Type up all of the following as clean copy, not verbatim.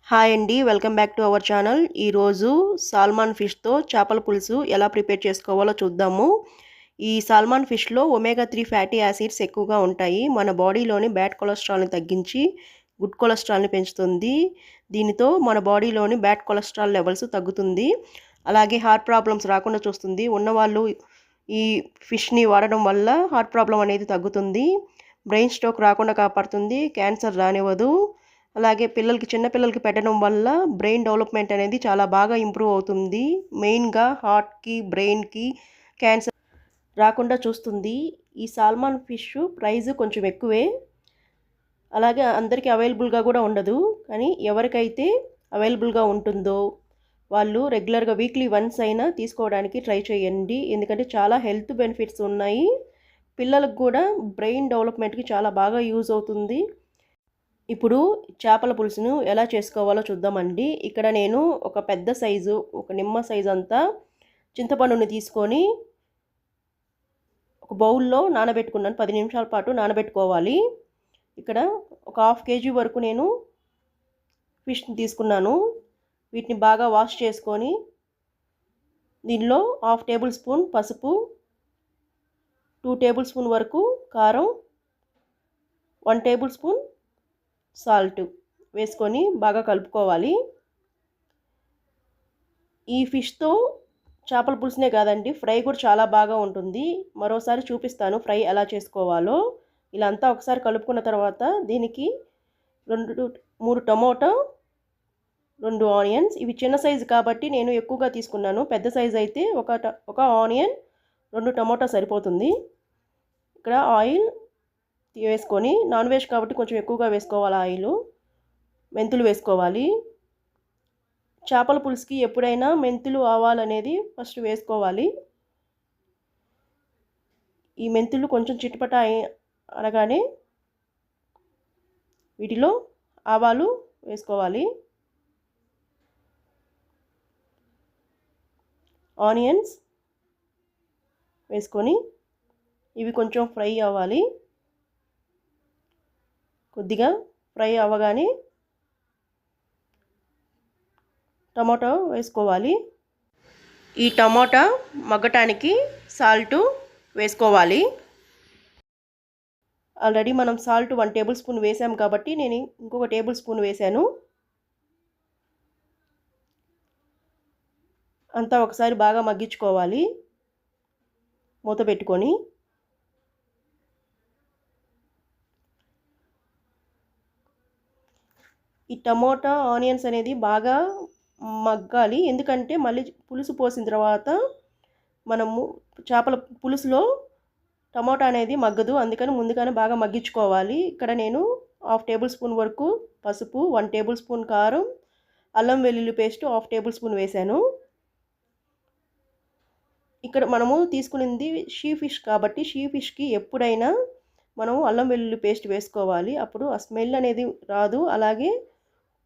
Hi అండి. Welcome back to our channel. ఈరోజు సాల్మాన్ ఫిష్‌తో చేపల పులుసు ఎలా ప్రిపేర్ చేసుకోవాలో చూద్దాము. ఈ సాల్మాన్ ఫిష్‌లో ఒమేగా 3 ఫ్యాటీ యాసిడ్స్ ఎక్కువగా ఉంటాయి. మన బాడీలోని బ్యాడ్ కొలెస్ట్రాల్‌ని తగ్గించి గుడ్ కొలెస్ట్రాల్‌ని పెంచుతుంది. దీనితో మన బాడీలోని బ్యాడ్ కొలెస్ట్రాల్ లెవెల్స్ తగ్గుతుంది. అలాగే హార్ట్ ప్రాబ్లమ్స్ రాకుండా చూస్తుంది. ఉన్నవాళ్ళు ఈ ఫిష్‌ని వాడడం వల్ల హార్ట్ ప్రాబ్లమ్ అనేది తగ్గుతుంది. బ్రెయిన్ స్ట్రోక్ రాకుండా కాపాడుతుంది. క్యాన్సర్ రానివ్వదు. అలాగే చిన్న పిల్లలకి పెట్టడం వల్ల బ్రెయిన్ డెవలప్మెంట్ అనేది చాలా బాగా ఇంప్రూవ్ అవుతుంది. మెయిన్‌గా హార్ట్‌కి, బ్రెయిన్‌కి క్యాన్సర్ రాకుండా చూస్తుంది. ఈ సాల్మన్ ఫిష్ ప్రైస్ కొంచెం ఎక్కువే. అలాగే అందరికీ అవైలబుల్‌గా కూడా ఉండదు. కానీ ఎవరికైతే అవైలబుల్‌గా ఉంటుందో వాళ్ళు రెగ్యులర్‌గా వీక్లీ వన్స్ అయినా తీసుకోవడానికి ట్రై చేయండి. ఎందుకంటే చాలా హెల్త్ బెనిఫిట్స్ ఉన్నాయి. పిల్లలకు కూడా బ్రెయిన్ డెవలప్మెంట్‌కి చాలా బాగా యూజ్ అవుతుంది. ఇప్పుడు చేపల పులుసును ఎలా చేసుకోవాలో చూద్దామండి. ఇక్కడ నేను ఒక పెద్ద సైజు, ఒక నిమ్మ సైజు అంతా చింతపండుని తీసుకొని ఒక బౌల్‌లో నానబెట్టుకున్నాను. 10 నిమిషాల పాటు నానబెట్టుకోవాలి. ఇక్కడ ఒక హాఫ్ కేజీ వరకు నేను ఫిష్‌ని తీసుకున్నాను. వీటిని బాగా వాష్ చేసుకొని దీనిలో హాఫ్ టేబుల్ స్పూన్ పసుపు, 2 టేబుల్ స్పూన్ వరకు కారం, 1 టేబుల్ స్పూన్ సాల్ట్ వేసుకొని బాగా కలుపుకోవాలి. ఈ ఫిష్‌తో చేపల పులుసునే కాదండి, ఫ్రై కూడా చాలా బాగా ఉంటుంది. మరోసారి చూపిస్తాను ఫ్రై ఎలా చేసుకోవాలో. ఇలా అంతా ఒకసారి కలుపుకున్న తర్వాత దీనికి 3 టమోటా, 2 ఆనియన్స్. ఇవి చిన్న సైజు కాబట్టి నేను ఎక్కువగా తీసుకున్నాను. పెద్ద సైజు అయితే ఒక ఆనియన్, 2 టమోటా సరిపోతుంది. ఇక్కడ ఆయిల్ వేసుకొని, నాన్ వెజ్ కాబట్టి కొంచెం ఎక్కువగా వేసుకోవాలి ఆయిల్. మెంతులు వేసుకోవాలి. చేపల పులుసుకి ఎప్పుడైనా మెంతులు, ఆవాలు అనేది ఫస్ట్ వేసుకోవాలి. ఈ మెంతులు కొంచెం చిటపట అనగానే వీటిలో ఆవాలు వేసుకోవాలి. ఆనియన్స్ వేసుకొని ఇవి కొంచెం ఫ్రై అవ్వాలి. కొద్దిగా ఫ్రై అవ్వగానే టమాటో వేసుకోవాలి. ఈ టమాటా మగ్గటానికి సాల్ట్ వేసుకోవాలి. ఆల్రెడీ మనం సాల్ట్ 1 టేబుల్ స్పూన్ వేసాం కాబట్టి నేను ఇంకొక టేబుల్ స్పూన్ వేసాను. అంతా ఒకసారి బాగా మగ్గించుకోవాలి మూత పెట్టుకొని. ఈ టమోటా, ఆనియన్స్ అనేది బాగా మగ్గాలి. ఎందుకంటే మళ్ళీ పులుసు పోసిన తర్వాత మనము చేపల పులుసులో టమోటా అనేది మగ్గదు. అందుకని ముందుగానే బాగా మగ్గించుకోవాలి. ఇక్కడ నేను హాఫ్ టేబుల్ స్పూన్ వరకు పసుపు, 1 టేబుల్ స్పూన్ కారం, అల్లం వెల్లుల్లి పేస్ట్ హాఫ్ టేబుల్ స్పూన్ వేసాను. ఇక్కడ మనము తీసుకునింది షీ ఫిష్ కాబట్టి షీ ఫిష్కి ఎప్పుడైనా మనం అల్లం వెల్లుల్లి పేస్ట్ వేసుకోవాలి. అప్పుడు ఆ స్మెల్ అనేది రాదు. అలాగే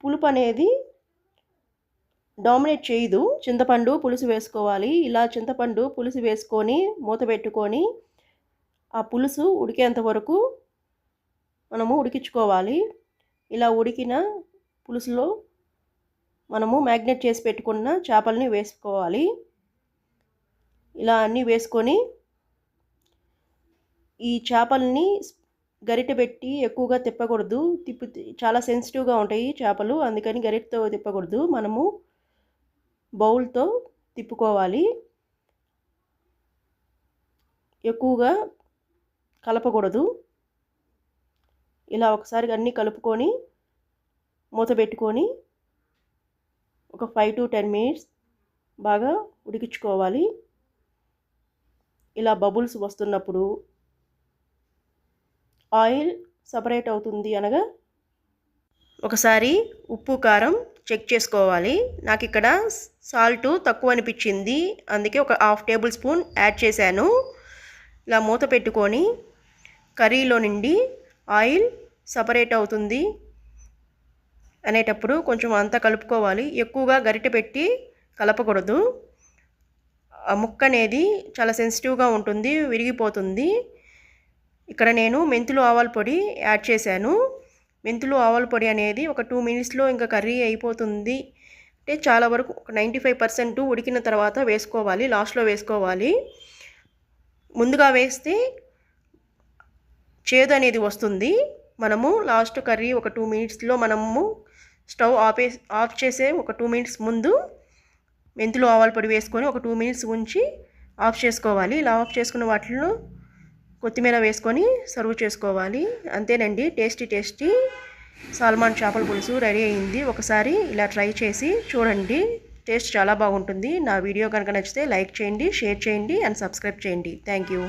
పులుపు అనేది డామినేట్ చేయదు. చింతపండు పులుసు వేసుకోవాలి. ఇలా చింతపండు పులుసు వేసుకొని మూత పెట్టుకొని ఆ పులుసు ఉడికేంత వరకు మనము ఉడికించుకోవాలి. ఇలా ఉడికిన పులుసులో మనము మ్యాగ్నేట్ చేసి పెట్టుకున్న చేపల్ని వేసుకోవాలి. ఇలా అన్నీ వేసుకొని ఈ చేపల్ని గరిటె పెట్టి ఎక్కువగా తిప్పకూడదు. చాలా సెన్సిటివ్గా ఉంటాయి చేపలు, అందుకని గరిటెతో తిప్పకూడదు. మనము బౌల్తో తిప్పుకోవాలి. ఎక్కువగా కలపకూడదు. ఇలా ఒకసారి అన్నీ కలుపుకొని మూత పెట్టుకొని ఒక 5 to 10 మినిట్స్ బాగా ఉడికించుకోవాలి. ఇలా బబుల్స్ వస్తున్నప్పుడు ఆయిల్ సపరేట్ అవుతుంది అనగా ఒకసారి ఉప్పు, కారం చెక్ చేసుకోవాలి. నాకు ఇక్కడ సాల్ట్ తక్కువ అనిపించింది, అందుకే ఒక హాఫ్ టేబుల్ స్పూన్ యాడ్ చేశాను. ఇలా మూత పెట్టుకొని కర్రీలో నుండి ఆయిల్ సపరేట్ అవుతుంది అనేటప్పుడు కొంచెం అంతా కలుపుకోవాలి. ఎక్కువగా గరిటె పెట్టి కలపకూడదు. ఆ ముక్క అనేది చాలా సెన్సిటివ్గా ఉంటుంది, విరిగిపోతుంది. ఇక్కడ నేను మెంతులు, ఆవాల పొడి యాడ్ చేశాను. మెంతులు ఆవాల పొడి అనేది ఒక 2 మినిట్స్లో ఇంకా కర్రీ అయిపోతుంది. అంటే చాలా వరకు ఒక 95% ఉడికిన తర్వాత వేసుకోవాలి, లాస్ట్లో వేసుకోవాలి. ముందుగా వేస్తే చేదు అనేది వస్తుంది. మనము లాస్ట్ కర్రీ ఒక 2 మినిట్స్లో మనము స్టవ్ ఆఫ్ చేసే ఒక 2 మినిట్స్ ముందు మెంతులు ఆవాల పొడి వేసుకొని ఒక 2 మినిట్స్ ఉంచి ఆఫ్ చేసుకోవాలి. ఇలా ఆఫ్ చేసుకున్న వాటిలో కొత్తిమీర వేసుకొని సర్వ్ చేసుకోవాలి. అంతేనండి, టేస్టీ సాల్మాన్ చేపల పులుసు రెడీ అయింది. ఒకసారి ఇలా ట్రై చేసి చూడండి, టేస్ట్ చాలా బాగుంటుంది. నా వీడియో కనుక నచ్చితే లైక్ చేయండి, షేర్ చేయండి అండ్ సబ్స్క్రైబ్ చేయండి. Thank you.